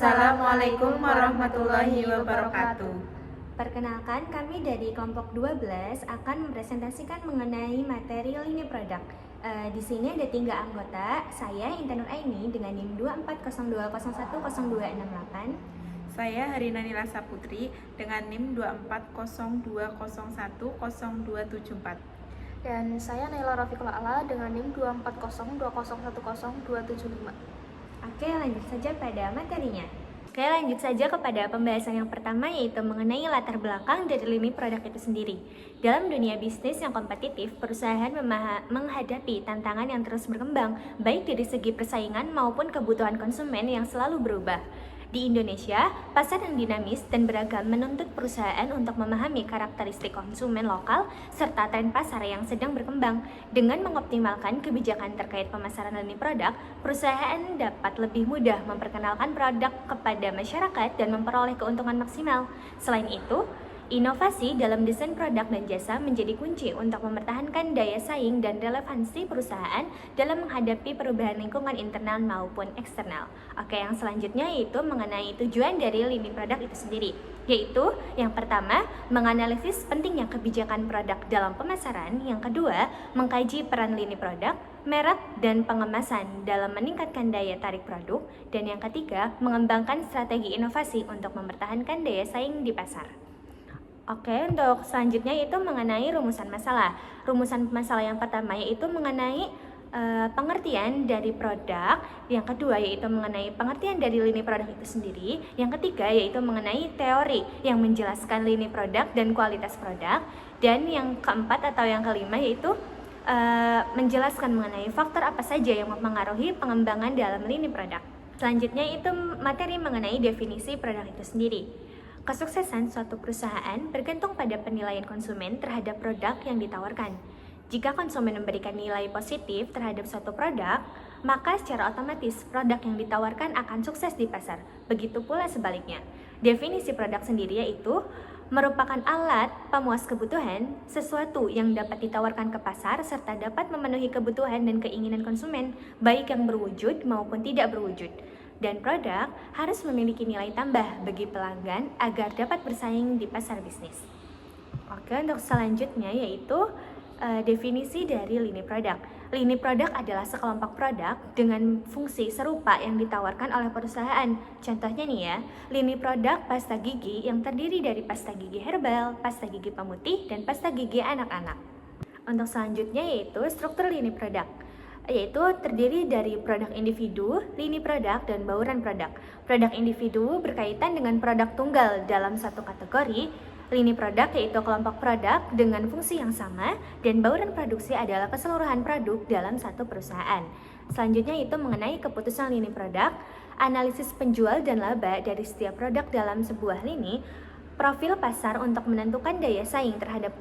Assalamualaikum warahmatullahi wabarakatuh. Perkenalkan, kami dari kelompok 12 akan mempresentasikan mengenai materi lini produk. Di sini ada 3 anggota, saya Intan Nur Aini dengan NIM 2402010268. Saya Harina Nila Saputri dengan NIM 2402010274. Dan saya Naila Rafiqul A'la dengan NIM 2402010275. Oke, lanjut saja pada materinya. Oke, lanjut saja kepada pembahasan yang pertama, yaitu mengenai latar belakang dari lini produk itu sendiri. Dalam dunia bisnis yang kompetitif, perusahaan menghadapi tantangan yang terus berkembang, baik dari segi persaingan maupun kebutuhan konsumen yang selalu berubah. Di Indonesia, pasar yang dinamis dan beragam menuntut perusahaan untuk memahami karakteristik konsumen lokal serta tren pasar yang sedang berkembang. Dengan mengoptimalkan kebijakan terkait pemasaran lini produk, perusahaan dapat lebih mudah memperkenalkan produk kepada masyarakat dan memperoleh keuntungan maksimal. Selain itu, inovasi dalam desain produk dan jasa menjadi kunci untuk mempertahankan daya saing dan relevansi perusahaan dalam menghadapi perubahan lingkungan internal maupun eksternal. Oke, yang selanjutnya yaitu mengenai tujuan dari lini produk itu sendiri, yaitu yang pertama, menganalisis pentingnya kebijakan produk dalam pemasaran. Yang kedua, mengkaji peran lini produk, merek, dan pengemasan dalam meningkatkan daya tarik produk. Dan yang ketiga, mengembangkan strategi inovasi untuk mempertahankan daya saing di pasar. Oke, untuk selanjutnya itu mengenai rumusan masalah. Rumusan masalah yang pertama yaitu mengenai pengertian dari produk. Yang kedua yaitu mengenai pengertian dari lini produk itu sendiri. Yang ketiga yaitu mengenai teori yang menjelaskan lini produk dan kualitas produk. Dan yang keempat atau yang kelima yaitu menjelaskan mengenai faktor apa saja yang mempengaruhi pengembangan dalam lini produk. Selanjutnya itu materi mengenai definisi produk itu sendiri. Kesuksesan suatu perusahaan bergantung pada penilaian konsumen terhadap produk yang ditawarkan. Jika konsumen memberikan nilai positif terhadap suatu produk, maka secara otomatis produk yang ditawarkan akan sukses di pasar. Begitu pula sebaliknya. Definisi produk sendiri yaitu merupakan alat pemuas kebutuhan, sesuatu yang dapat ditawarkan ke pasar serta dapat memenuhi kebutuhan dan keinginan konsumen, baik yang berwujud maupun tidak berwujud. Dan produk harus memiliki nilai tambah bagi pelanggan agar dapat bersaing di pasar bisnis. Oke, untuk selanjutnya yaitu definisi dari lini produk. Lini produk adalah sekelompok produk dengan fungsi serupa yang ditawarkan oleh perusahaan. Contohnya nih ya, lini produk pasta gigi yang terdiri dari pasta gigi herbal, pasta gigi pemutih, dan pasta gigi anak-anak. Untuk selanjutnya yaitu struktur lini produk, yaitu terdiri dari produk individu, lini produk, dan bauran produk. Produk individu berkaitan dengan produk tunggal dalam satu kategori, lini produk yaitu kelompok produk dengan fungsi yang sama, dan bauran produksi adalah keseluruhan produk dalam satu perusahaan. Selanjutnya itu mengenai keputusan lini produk, analisis penjual dan laba dari setiap produk dalam sebuah lini, profil pasar untuk menentukan daya saing terhadap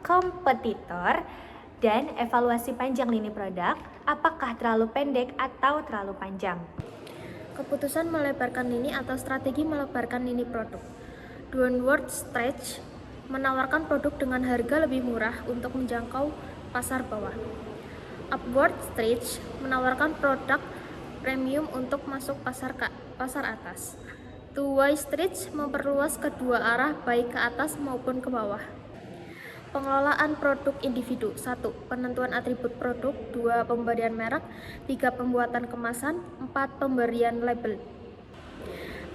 kompetitor, dan evaluasi panjang lini produk, apakah terlalu pendek atau terlalu panjang. Keputusan melebarkan lini atau strategi melebarkan lini produk. Downward stretch menawarkan produk dengan harga lebih murah untuk menjangkau pasar bawah. Upward stretch menawarkan produk premium untuk masuk pasar atas. Two-way stretch memperluas kedua arah baik ke atas maupun ke bawah. Pengelolaan produk individu. 1. Penentuan atribut produk. 2. Pemberian merek. 3. Pembuatan kemasan. 4. Pemberian label.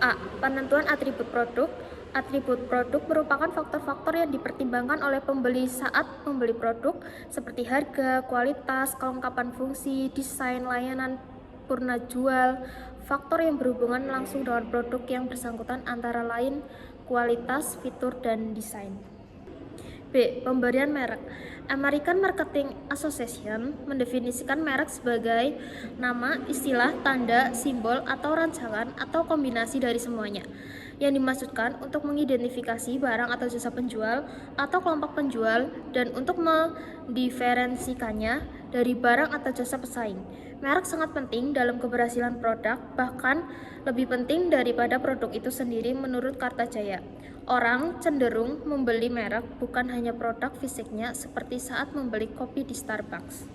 A. Penentuan atribut produk. Atribut produk merupakan faktor-faktor yang dipertimbangkan oleh pembeli saat membeli produk, seperti harga, kualitas, kelengkapan fungsi, desain, layanan, purna jual. Faktor yang berhubungan langsung dengan produk yang bersangkutan antara lain kualitas, fitur, dan desain. B. Pemberian merek. American Marketing Association mendefinisikan merek sebagai nama, istilah, tanda, simbol, atau rancangan, atau kombinasi dari semuanya, yang dimaksudkan untuk mengidentifikasi barang atau jasa penjual atau kelompok penjual dan untuk mendiferensikannya dari barang atau jasa pesaing. Merek sangat penting dalam keberhasilan produk, bahkan lebih penting daripada produk itu sendiri menurut Kartajaya. Orang cenderung membeli merek bukan hanya produk fisiknya seperti saat membeli kopi di Starbucks.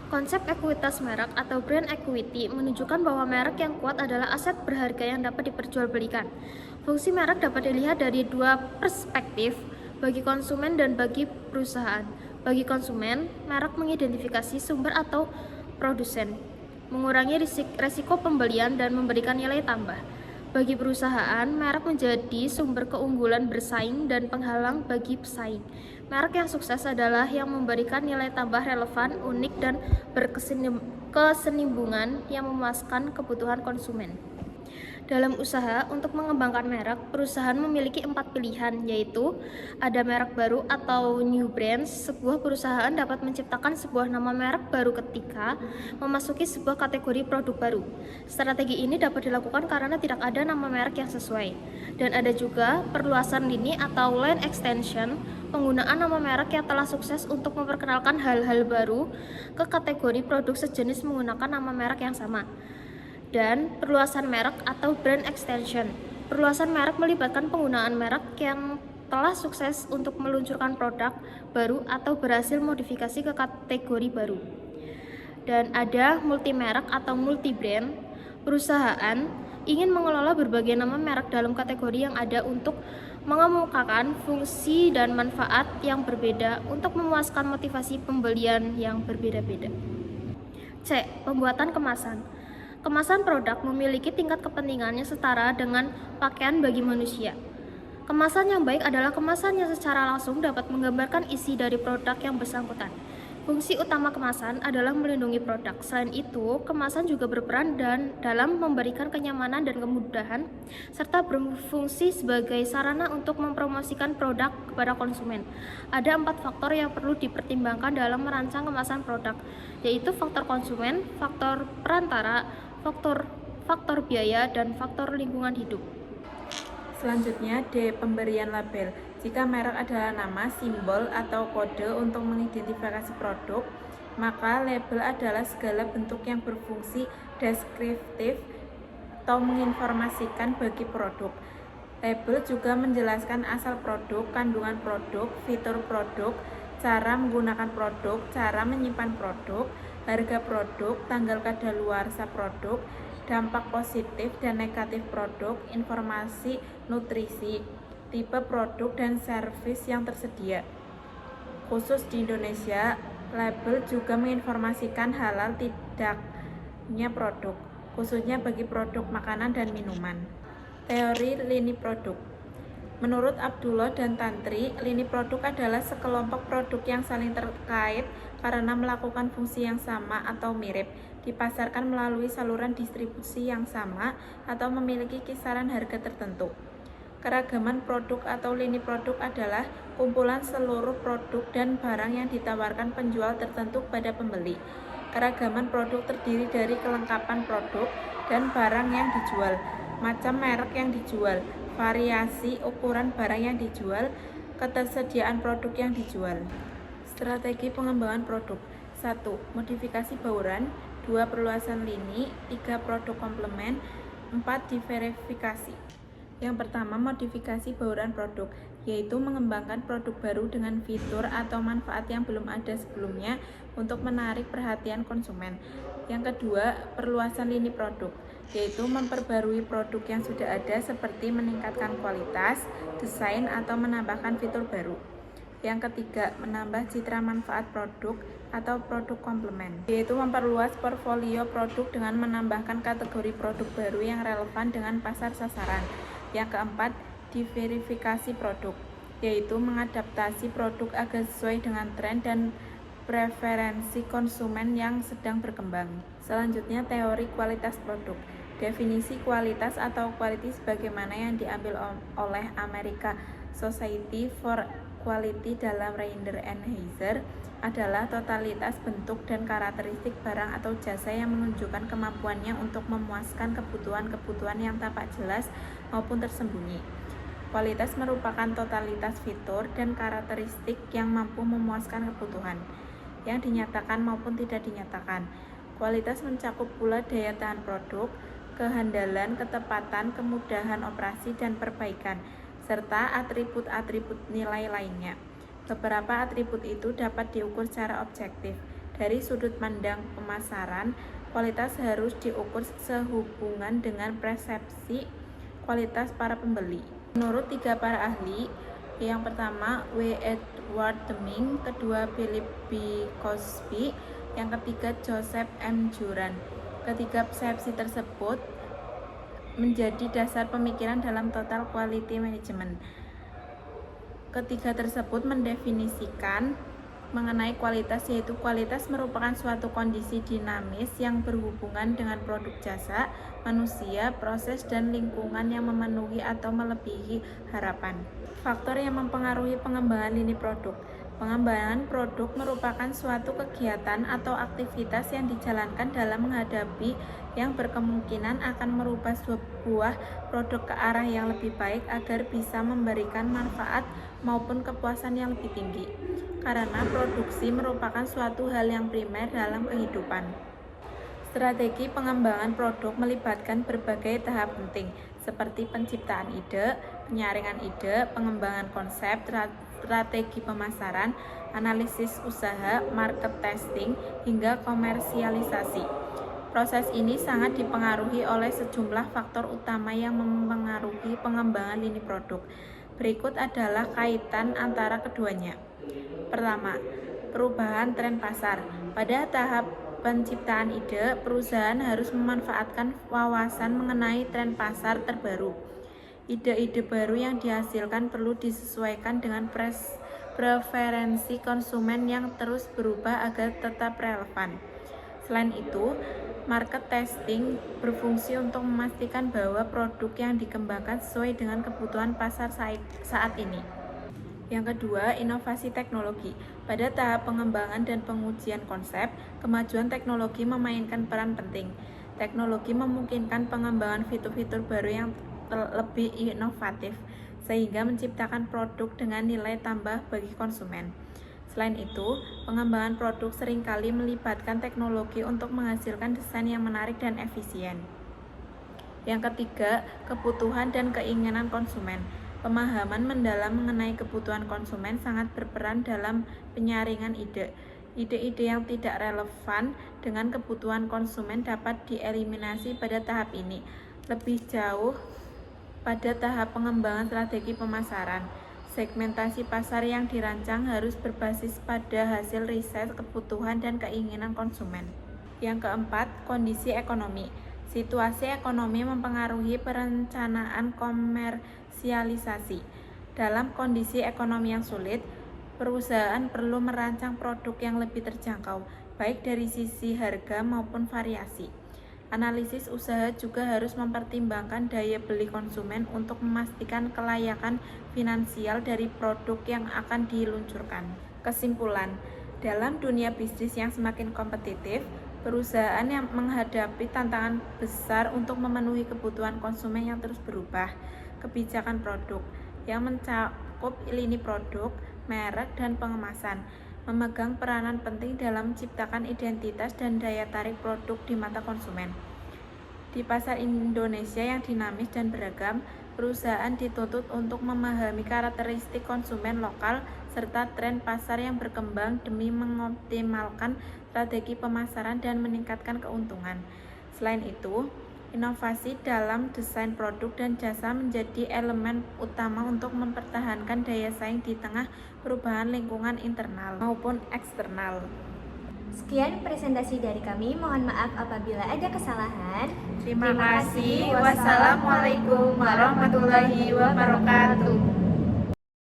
Konsep ekuitas merek atau brand equity menunjukkan bahwa merek yang kuat adalah aset berharga yang dapat diperjualbelikan. Fungsi merek dapat dilihat dari dua perspektif, bagi konsumen dan bagi perusahaan. Bagi konsumen, merek mengidentifikasi sumber atau produsen, mengurangi risiko pembelian dan memberikan nilai tambah. Bagi perusahaan, merek menjadi sumber keunggulan bersaing dan penghalang bagi pesaing. Merek yang sukses adalah yang memberikan nilai tambah relevan, unik, dan berkesinambungan yang memuaskan kebutuhan konsumen. Dalam usaha untuk mengembangkan merek, perusahaan memiliki 4 pilihan, yaitu ada merek baru atau new brands. Sebuah perusahaan dapat menciptakan sebuah nama merek baru ketika memasuki sebuah kategori produk baru. Strategi ini dapat dilakukan karena tidak ada nama merek yang sesuai. Dan ada juga perluasan lini atau line extension, penggunaan nama merek yang telah sukses untuk memperkenalkan hal-hal baru ke kategori produk sejenis menggunakan nama merek yang sama. Dan perluasan merek atau brand extension. Perluasan merek melibatkan penggunaan merek yang telah sukses untuk meluncurkan produk baru atau berhasil modifikasi ke kategori baru. Dan ada multi merek atau multi brand. Perusahaan ingin mengelola berbagai nama merek dalam kategori yang ada untuk mengemukakan fungsi dan manfaat yang berbeda untuk memuaskan motivasi pembelian yang berbeda-beda. C. Pembuatan kemasan. Kemasan produk memiliki tingkat kepentingannya setara dengan pakaian bagi manusia. Kemasan yang baik adalah kemasan yang secara langsung dapat menggambarkan isi dari produk yang bersangkutan. Fungsi utama kemasan adalah melindungi produk. Selain itu, kemasan juga berperan dalam memberikan kenyamanan dan kemudahan, serta berfungsi sebagai sarana untuk mempromosikan produk kepada konsumen. Ada 4 faktor yang perlu dipertimbangkan dalam merancang kemasan produk, yaitu faktor konsumen, faktor perantara, faktor biaya, dan faktor lingkungan hidup. Selanjutnya, D. Pemberian label. Jika merek adalah nama, simbol, atau kode untuk mengidentifikasi produk, maka label adalah segala bentuk yang berfungsi deskriptif atau menginformasikan bagi produk. Label juga menjelaskan asal produk, kandungan produk, fitur produk, cara menggunakan produk, cara menyimpan produk, harga produk, tanggal kadaluarsa produk, dampak positif dan negatif produk, informasi nutrisi, tipe produk dan servis yang tersedia. Khusus di Indonesia, label juga menginformasikan halal tidaknya produk, khususnya bagi produk makanan dan minuman. Teori lini produk. Menurut Abdullah dan Tantri, lini produk adalah sekelompok produk yang saling terkait karena melakukan fungsi yang sama atau mirip, dipasarkan melalui saluran distribusi yang sama, atau memiliki kisaran harga tertentu. Keragaman produk atau lini produk adalah kumpulan seluruh produk dan barang yang ditawarkan penjual tertentu pada pembeli. Keragaman produk terdiri dari kelengkapan produk dan barang yang dijual, macam merek yang dijual, variasi ukuran barang yang dijual, ketersediaan produk yang dijual. Strategi pengembangan produk. 1. Modifikasi bauran. 2. Perluasan lini. 3. Produk komplement. 4. Diverifikasi. Yang pertama, modifikasi bauran produk, yaitu mengembangkan produk baru dengan fitur atau manfaat yang belum ada sebelumnya untuk menarik perhatian konsumen. Yang kedua, perluasan lini produk, yaitu memperbarui produk yang sudah ada seperti meningkatkan kualitas, desain, atau menambahkan fitur baru. Yang ketiga, menambah citra manfaat produk atau produk komplement, yaitu memperluas portofolio produk dengan menambahkan kategori produk baru yang relevan dengan pasar sasaran. Yang keempat, diverifikasi produk, yaitu mengadaptasi produk agar sesuai dengan tren dan preferensi konsumen yang sedang berkembang. Selanjutnya, teori kualitas produk. Definisi kualitas atau quality sebagaimana yang diambil oleh American Society for Quality dalam Reiner and Heiser adalah totalitas bentuk dan karakteristik barang atau jasa yang menunjukkan kemampuannya untuk memuaskan kebutuhan-kebutuhan yang tampak jelas maupun tersembunyi. Kualitas merupakan totalitas fitur dan karakteristik yang mampu memuaskan kebutuhan yang dinyatakan maupun tidak dinyatakan. Kualitas mencakup pula daya tahan produk, kehandalan, ketepatan, kemudahan operasi, dan perbaikan, serta atribut-atribut nilai lainnya. Beberapa atribut itu dapat diukur secara objektif Dari sudut pandang pemasaran, kualitas harus diukur sehubungan dengan persepsi kualitas para pembeli. Menurut 3 para ahli, yang pertama W. Edward Deming, kedua Philip B. Cosby, yang ketiga Joseph M. Juran. Ketiga persepsi tersebut menjadi dasar pemikiran dalam total quality management. Ketiga tersebut mendefinisikan mengenai kualitas, yaitu kualitas merupakan suatu kondisi dinamis yang berhubungan dengan produk jasa, manusia, proses, dan lingkungan yang memenuhi atau melebihi harapan. Faktor yang mempengaruhi pengembangan lini produk. Pengembangan produk merupakan suatu kegiatan atau aktivitas yang dijalankan dalam menghadapi yang berkemungkinan akan merubah sebuah produk ke arah yang lebih baik agar bisa memberikan manfaat maupun kepuasan yang lebih tinggi. Karena produksi merupakan suatu hal yang primer dalam kehidupan. Strategi pengembangan produk melibatkan berbagai tahap penting, seperti penciptaan ide, penyaringan ide, pengembangan konsep, strategi pemasaran, analisis usaha, market testing, hingga komersialisasi. Proses ini sangat dipengaruhi oleh sejumlah faktor utama yang mempengaruhi pengembangan lini produk. Berikut adalah kaitan antara keduanya. Pertama, perubahan tren pasar. Pada tahap penciptaan ide, perusahaan harus memanfaatkan wawasan mengenai tren pasar terbaru. Ide-ide baru yang dihasilkan perlu disesuaikan dengan preferensi konsumen yang terus berubah agar tetap relevan. Selain itu, market testing berfungsi untuk memastikan bahwa produk yang dikembangkan sesuai dengan kebutuhan pasar saat ini. Yang kedua, inovasi teknologi. Pada tahap pengembangan dan pengujian konsep, kemajuan teknologi memainkan peran penting. Teknologi memungkinkan pengembangan fitur-fitur baru yang lebih inovatif, sehingga menciptakan produk dengan nilai tambah bagi konsumen. Selain itu, pengembangan produk seringkali melibatkan teknologi untuk menghasilkan desain yang menarik dan efisien. Yang ketiga, kebutuhan dan keinginan konsumen. Pemahaman mendalam mengenai kebutuhan konsumen sangat berperan dalam penyaringan ide. Ide-ide yang tidak relevan dengan kebutuhan konsumen dapat dieliminasi pada tahap ini. Lebih jauh, pada tahap pengembangan strategi pemasaran, segmentasi pasar yang dirancang harus berbasis pada hasil riset kebutuhan dan keinginan konsumen. Yang keempat, kondisi ekonomi. Situasi ekonomi mempengaruhi perencanaan komersialisasi. Dalam kondisi ekonomi yang sulit, perusahaan perlu merancang produk yang lebih terjangkau, baik dari sisi harga maupun variasi. Analisis usaha juga harus mempertimbangkan daya beli konsumen untuk memastikan kelayakan finansial dari produk yang akan diluncurkan. Kesimpulan, dalam dunia bisnis yang semakin kompetitif, perusahaan yang menghadapi tantangan besar untuk memenuhi kebutuhan konsumen yang terus berubah. Kebijakan produk yang mencakup lini produk, merek, dan pengemasan memegang peranan penting dalam menciptakan identitas dan daya tarik produk di mata konsumen. Di pasar Indonesia yang dinamis dan beragam, perusahaan dituntut untuk memahami karakteristik konsumen lokal serta tren pasar yang berkembang demi mengoptimalkan strategi pemasaran dan meningkatkan keuntungan. Selain itu, inovasi dalam desain produk dan jasa menjadi elemen utama untuk mempertahankan daya saing di tengah perubahan lingkungan internal maupun eksternal. Sekian presentasi dari kami, mohon maaf apabila ada kesalahan. Terima kasih. Wassalamualaikum warahmatullahi wabarakatuh.